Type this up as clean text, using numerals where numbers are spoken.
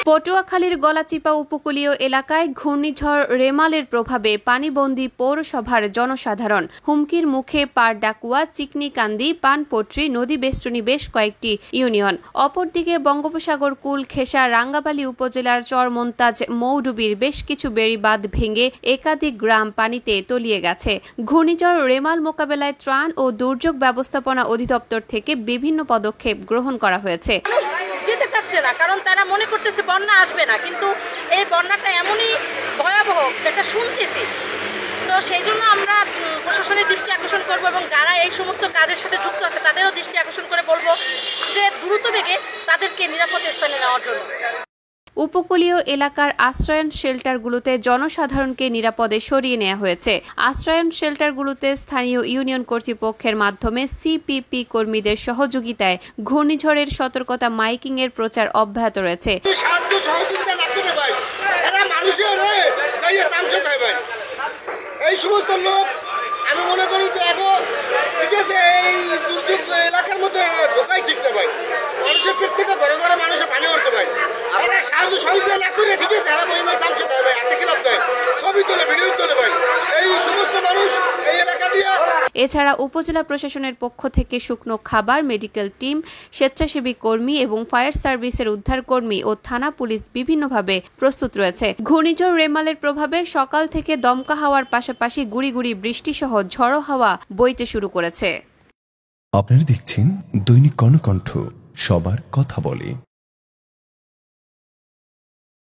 পটুয়াখালীর গলাচিপা উপকূলীয় এলাকায় ঘূর্ণিঝড় রেমালের প্রভাবে পানিবন্দী পৌরসভার জনসাধারণ হুমকির মুখে পারডাকুয়া, চিকনিকান্দি, পানপট্রি, নদী বেষ্টনী বেশ কয়েকটি ইউনিয়ন। অপরদিকে বঙ্গোপসাগর কুল ঘেঁষা রাঙ্গাবালী উপজেলার চরমন্তাজ মৌডুবির বেশ কিছু বেড়িবাঁধ ভেঙে একাধিক গ্রাম পানিতে তলিয়ে গেছে। ঘূর্ণিঝড় রেমাল মোকাবেলায় ত্রাণ ও দুর্যোগ ব্যবস্থাপনা অধিদপ্তর থেকে বিভিন্ন পদক্ষেপ গ্রহণ করা হয়েছে। যেতে চাচ্ছে না, কারণ তারা মনে করতেছে বন্যা আসবে না, কিন্তু এই বন্যাটা এমনই ভয়াবহ যেটা শুনতেছি। তো সেই জন্য আমরা প্রশাসনের দৃষ্টি আকর্ষণ করব এবং যারা এই সমস্ত কাজের সাথে যুক্ত আছে তাদেরও দৃষ্টি আকর্ষণ করে বলবো যে দ্রুত বেগে তাদেরকে নিরাপদ স্থানে নেওয়ার জন্য। উপকূলীয় এলাকার আশ্রয়ন শেল্টারগুলোতে জনসাধারণকে নিরাপদে সরিয়ে নেওয়া হয়েছে। আশ্রয়ন শেল্টারগুলোতে স্থানীয় ইউনিয়ন কর্তৃপক্ষের মাধ্যমে সিপিপি কর্মীদের সহযোগিতায় ঘূর্ণিঝড়ের সতর্কতা মাইকিংয়ের প্রচার অব্যাহত রয়েছে। এই সমস্ত লোক আমি মনে করি যে এখন ঠিক আছে, এই দুর্যোগ এলাকার মধ্যে ঢোকাই ঠিক না ভাই। মানুষের পেট থেকে ঘরে ঘরে মানুষের পানি উঠতে ভাই, এরা সাহায্য সহযোগিতা না করে ঠিক আছে, এরা বই তামসে দেয় ভাই, হাতে খেলাপ দেয়, ছবি তোলে, ভিডিও তোলে ভাই। এই সমস্ত মানুষ এই এলাকা দিয়ে। এছাড়া উপজেলা প্রশাসনের পক্ষ থেকে শুকনো খাবার, মেডিকেল টিম, স্বেচ্ছাসেবী কর্মী এবং ফায়ার সার্ভিসের উদ্ধারকর্মী ও থানা পুলিশ বিভিন্নভাবে প্রস্তুত রয়েছে। ঘূর্ণিঝড় রেমালের প্রভাবে সকাল থেকে দমকা হাওয়ার পাশাপাশি গুড়ি গুড়ি বৃষ্টিসহ ঝড়ো হাওয়া বইতে শুরু করেছে। আপনারা দেখছেন দৈনিক কর্ণকণ্ঠ, সবার কথা বলে।